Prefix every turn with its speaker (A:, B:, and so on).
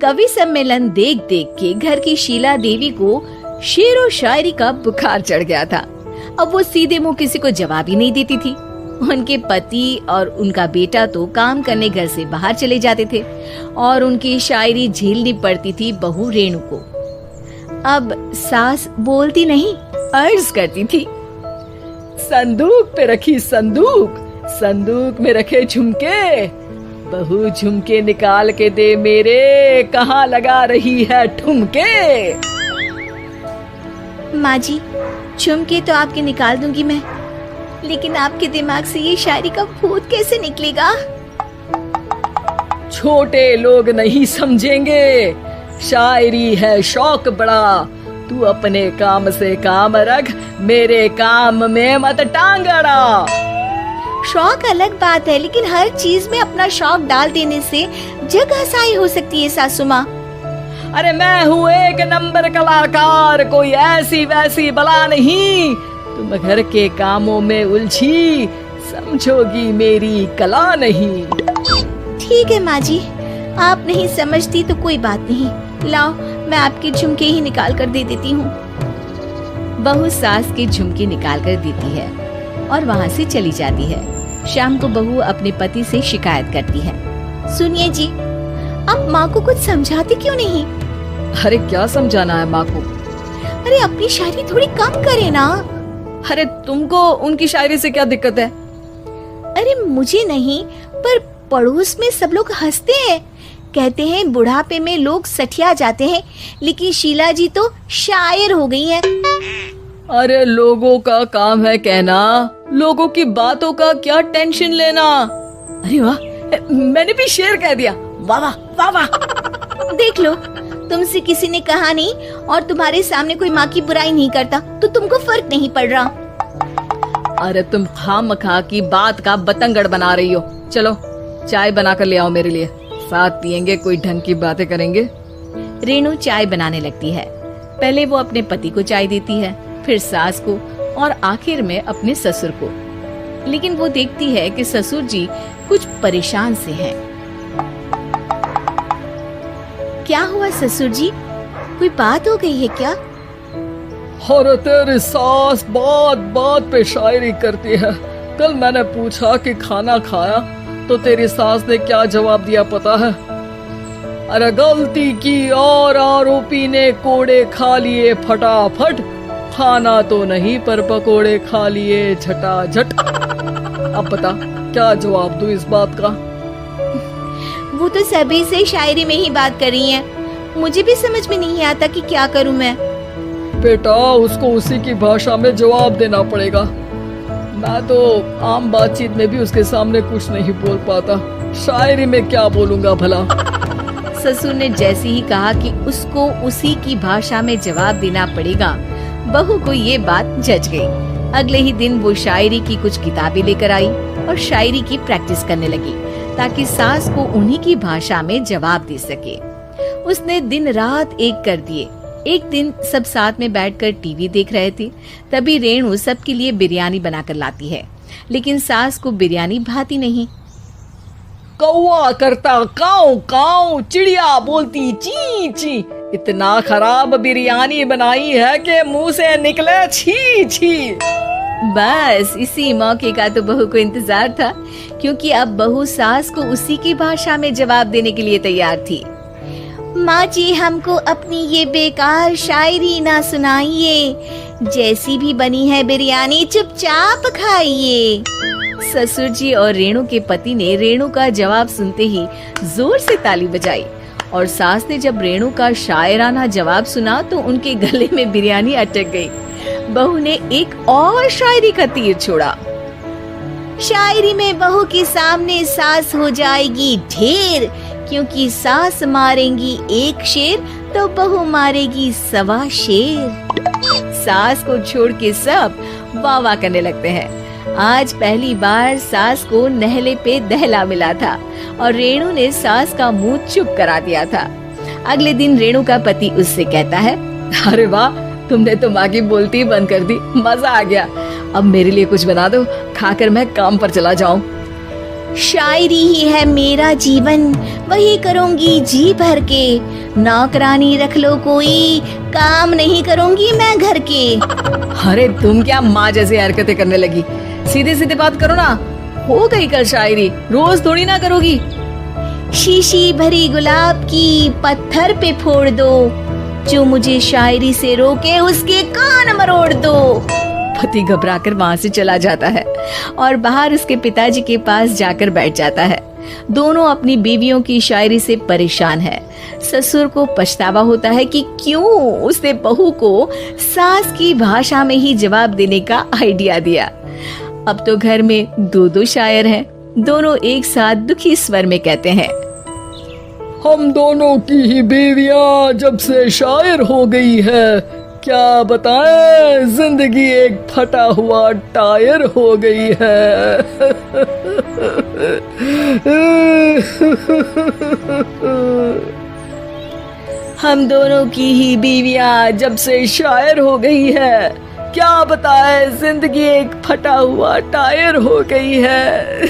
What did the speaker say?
A: कवि सम्मेलन देख देख के घर की शीला देवी को शेर व शायरी का बुखार चढ़ गया था। अब वो सीधे मुंह किसी को जवाब ही नहीं देती थी। उनके पति और उनका बेटा तो काम करने घर से बाहर चले जाते थे और उनकी शायरी झेलनी पड़ती थी बहू रेणु को। अब सास बोलती नहीं, अर्ज करती थी, संदूक पे रखी संदूक, संदूक में रखे झुमके, बहू झुमके निकाल के दे मेरे, कहाँ लगा रही है ठुमके। माँ जी, झुमके तो आपके निकाल दूंगी मैं, लेकिन आपके दिमाग से ये शायरी का भूत कैसे निकलेगा? छोटे लोग नहीं समझेंगे, शायरी है शौक बड़ा, तू अपने काम से काम रख, मेरे काम में मत टांग अड़ा। शौक अलग बात है, लेकिन हर चीज में अपना शौक डाल देने से जग हसाई हो सकती है सासू माँ। अरे मैं हूँ एक नंबर कलाकार, कोई ऐसी वैसी बला नहीं, तुम घर के कामों में उलझी, समझोगी मेरी कला नहीं। ठीक है माँ जी, आप नहीं समझती तो कोई बात नहीं, लाओ मैं आपके झुमके ही निकाल कर दे देती हूँ। बहू सास के झुमके निकाल कर देती है और वहाँ से चली जाती है। शाम को बहू अपने पति से शिकायत करती है, सुनिए जी, आप माँ को कुछ समझाते क्यों नहीं? अरे क्या समझाना है माँ को? अरे अपनी शायरी थोड़ी कम करे ना। अरे तुमको उनकी शायरी से क्या दिक्कत है? अरे मुझे नहीं, पर पड़ोस में सब लोग हंसते हैं, कहते हैं बुढ़ापे में लोग सठिया जाते हैं, लेकिन शीला जी तो शायर हो गई हैं। अरे लोगों का काम है कहना, लोगों की बातों का क्या टेंशन लेना। अरे वाह, मैंने भी शेर कह दिया, वाह वाह वाह वाह। देख लो, तुमसे किसी ने कहा नहीं और तुम्हारे सामने कोई माँ की बुराई नहीं करता तो तुमको फर्क नहीं पड़ रहा। अरे तुम खामखा की बात का बतंगड़ बना रही हो। चलो चाय बना कर ले आओ मेरे लिए, साथ पियेंगे, कोई ढंग की बातें करेंगे। रेणु चाय बनाने लगती है। पहले वो अपने पति को चाय देती है, फिर सास को और आखिर में अपने ससुर को। लेकिन वो देखती है कि ससुर जी कुछ परेशान से हैं। क्या हुआ ससुर जी, कोई बात हो गई है क्या?
B: अरे तेरी सास बात बात पे शायरी करती है। कल मैंने पूछा कि खाना खाया तो तेरी सास ने क्या जवाब दिया पता है? अरे गलती की और आरोपी ने कोड़े खा लिए फटाफट, खाना तो नहीं पर पकोड़े खा लिए झटाझट। अब बता क्या जवाब दूं इस बात का?
A: वो तो सभी से शायरी में ही बात कर रही हैं। मुझे भी समझ में नहीं आता कि क्या करूं मैं।
B: बेटा उसको उसी की भाषा में जवाब देना पड़ेगा। मैं तो आम बातचीत में भी उसके सामने कुछ नहीं बोल पाता, शायरी में क्या बोलूंगा भला।
A: ससुर ने जैसे ही कहा कि उसको उसी की भाषा में जवाब देना पड़ेगा, बहू को ये बात जच गई। अगले ही दिन वो शायरी की कुछ किताबें लेकर आई और शायरी की प्रैक्टिस करने लगी ताकि सास को उन्हीं की भाषा में जवाब दे सके। उसने दिन रात एक कर दिए। एक दिन सब साथ में बैठकर टीवी देख रहे थे, तभी रेणु सबके लिए बिरयानी बनाकर लाती है, लेकिन सास को बिरयानी भाती नहीं।
B: कौवा करता काऊ काऊ, चिड़िया बोलती ची ची, इतना खराब बिरयानी बनाई है कि मुंह से निकले छी छी।
A: बस इसी मौके का तो बहू को इंतजार था, क्योंकि अब बहू सास को उसी की भाषा में जवाब देने के लिए तैयार थी। माँ जी, हमको अपनी ये बेकार शायरी ना सुनाइए, जैसी भी बनी है बिरयानी चुपचाप खाइए। ससुर जी और रेणु के पति ने रेणु का जवाब सुनते ही जोर से ताली बजाई और सास ने जब रेणु का शायराना जवाब सुना तो उनके गले में बिरयानी अटक गई। बहू ने एक और शायरी का तीर छोड़ा। शायरी में बहू के सामने सास हो जाएगी ढेर, क्योंकि सास मारेंगी एक शेर तो बहू मारेगी 1.25 शेर। सास को छोड़ के सब वाह वाह करने लगते हैं। आज पहली बार सास को नहले पे दहला मिला था और रेणु ने सास का मुंह चुप करा दिया था। अगले दिन रेणु का पति उससे कहता है,
B: अरे वाह, तुमने तो माँ की बोलती बंद कर दी, मजा आ गया। अब मेरे लिए कुछ बना दो, खाकर मैं काम पर चला जाऊं।
C: शायरी ही है मेरा जीवन, वही करूंगी जी भर के। नौकरानी रख लो कोई, काम नहीं करूंगी मैं घर के।
A: अरे तुम क्या माँ जैसी हरकतें करने लगी, सीधे सीधे बात करो ना। हो गई कल शायरी, रोज थोड़ी ना करोगी।
C: शीशी भरी गुलाब की पत्थर पे फोड़ दो, जो मुझे शायरी से रोके उसके कान मरोड़ दो।
A: पति घबराकर वहां से चला जाता है और बाहर उसके पिताजी के पास जाकर बैठ जाता है। दोनों अपनी बीवियों की शायरी से परेशान है। ससुर को पछतावा होता है कि क्यों उसने बहू को सास की भाषा में ही जवाब देने का आइडिया दिया। अब तो घर में दो शायर हैं। दोनों एक साथ दुखी स्वर में कहते हैं,
B: हम दोनों की ही बीवियां जब से शायर हो गई है, क्या बताएं, जिंदगी एक फटा हुआ टायर हो गई है।
A: हम दोनों की ही बीवियां जब से शायर हो गई है, क्या बताए जिंदगी एक फटा हुआ टायर हो गई है।